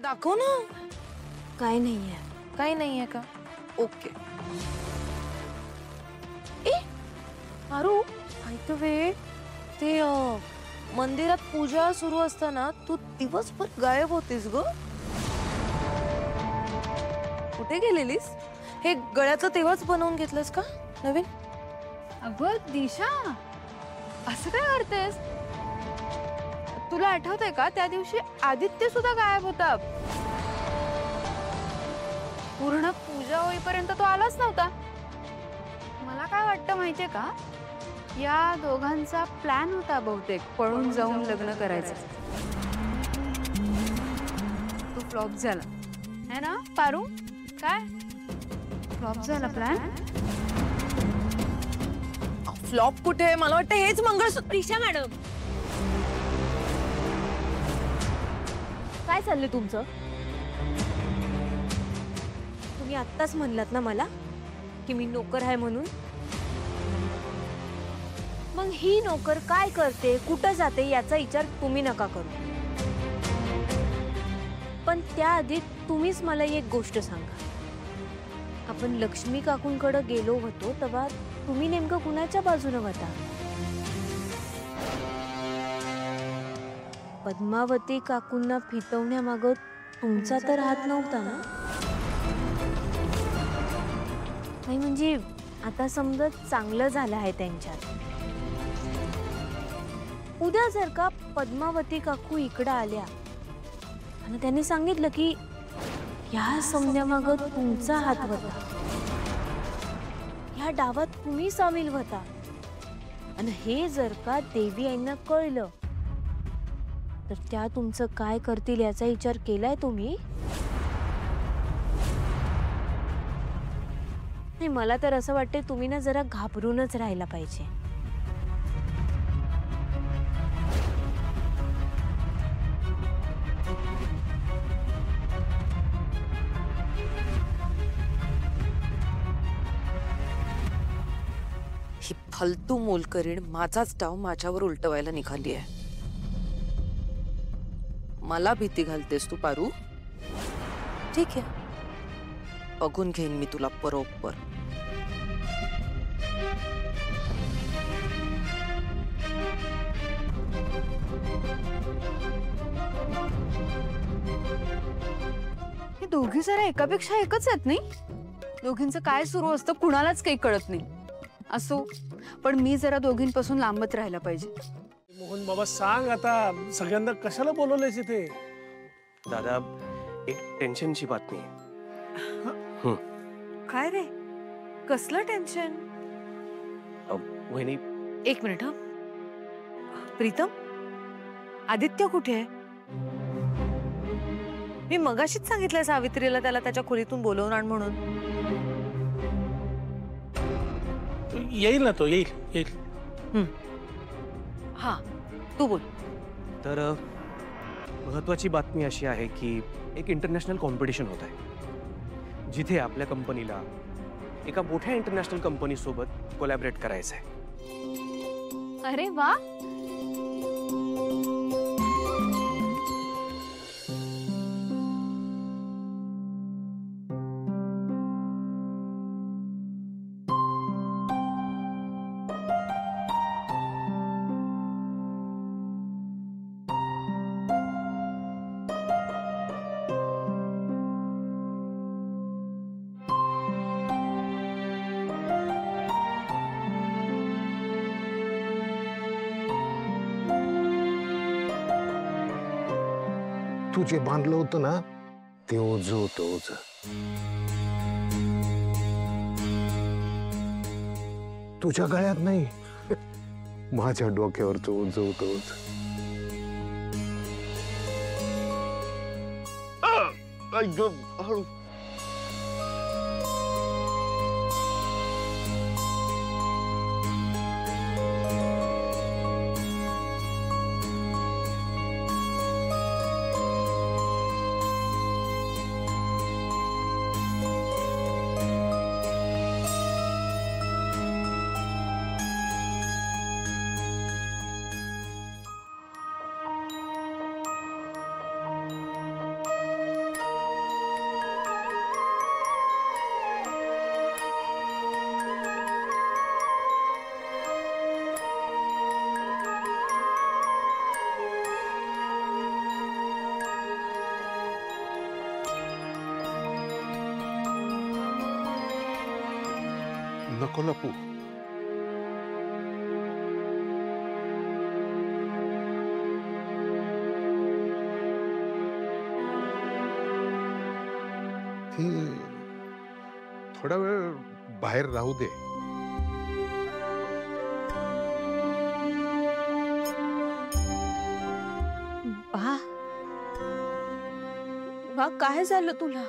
दाखव ना. काय नाहीये. काही नाहीये का? ओके. ए आरू, ऐक वे, ते मंदिरात पूजा सुरू असताना तू दिवसभर गायब होतीस ग. कुठे गेलेलीस? हे गळ्यातलं तेव्हाच बनवून घेतलंस का नवीन? अगं दिशा, असं काय करतेस? तुला आठवतंय का त्या दिवशी आदित्य सुद्धा गायब होता. पूर्ण पूजा होईपर्यंत तो आलाच नव्हता. मला काय वाटतं माहितीये का, या दोघांचा प्लॅन होता बहुतेक पळून जाऊन लग्न करायचं. तो फ्लॉप झाला है ना पारू? काय फ्लॉप झाला प्लॅन? फ्लॉप कुठे? मला वाटतं हेच मंगळसूत्र. दिशा मॅडम, काय चाललंय तुमचं? तुम्ही आत्ताच म्हणलात ना मला की मी नोकर आहे म्हणून. मग ही नोकर काय करते, कुठं जाते याचा विचार तुम्ही नका करू. पण त्याआधी तुम्हीच मला एक गोष्ट सांगा. आपण लक्ष्मी काकूंकडे गेलो होतो तेव्हा तुम्ही नेमकं कुणाच्या बाजूने होता? पद्मावती काकूंना फितवण्यामागं तुमचा तर हात नव्हता ना? नाही म्हणजे आता समजा चांगलं झालं आहे त्यांच्यात. उद्या जर का पद्मावती काकू इकडं आल्या आणि त्यांनी सांगितलं की ह्या समन्यामागं तुमचा हात होता, ह्या डावात तुम्ही सामील होता, आणि हे जर का देवी आईंना कळलं तर त्या तुमचं काय करतील याचा विचार केलाय तुम्ही? नाही, मला तर असं वाटते तुम्ही ना जरा घाबरूनच राहायला पाहिजे. ही फालतू मोलकरीण माझाच डाव माझ्यावर उलटवायला निघाली आहे. मला भीती घालतेस तू पारू? ठीक आहे, बघून घेईन मी तुला बरोबर. हे दोघी जरा एकापेक्षा एकच आहेत नाही? दोघींचं काय सुरू असतं कुणालाच काही कळत नाही. असो, पण मी जरा दोघींपासून लांबत राहायला पाहिजे. मोहन बाबा सांग आता, सगळ्यांना कशाला बोलवलंयस इथे? दादा, एक टेन्शनची बातमी आहे. काय रे, कसलं टेन्शन? वहिनी, एक मिनिट हा. प्रीतम, आदित्य कुठे आहे? मी मगाशीच सांगितलंय सावित्रीला त्याला त्याच्या खोलीतून बोलवून आण म्हणून. येईल ना तो, येईल. हा, तू बोल. तर महत्वाची बातमी अशी आहे की एक इंटरनॅशनल कॉम्पिटिशन होत आहे, जिथे आपल्या कंपनीला एका मोठ्या इंटरनॅशनल कंपनी सोबत कोलॅबरेट करायचं आहे. अरे वा, तू जे बांधलं होतं ना ते ओझ होतं, ओझ. तुझ्या गळ्यात नाही, माझ्या डोक्यावरचं ओझ होतं, ओझ. हळू. नको लपू. ती थोडा वेळ बाहेर राहू दे. बा बा काय झालं तुला?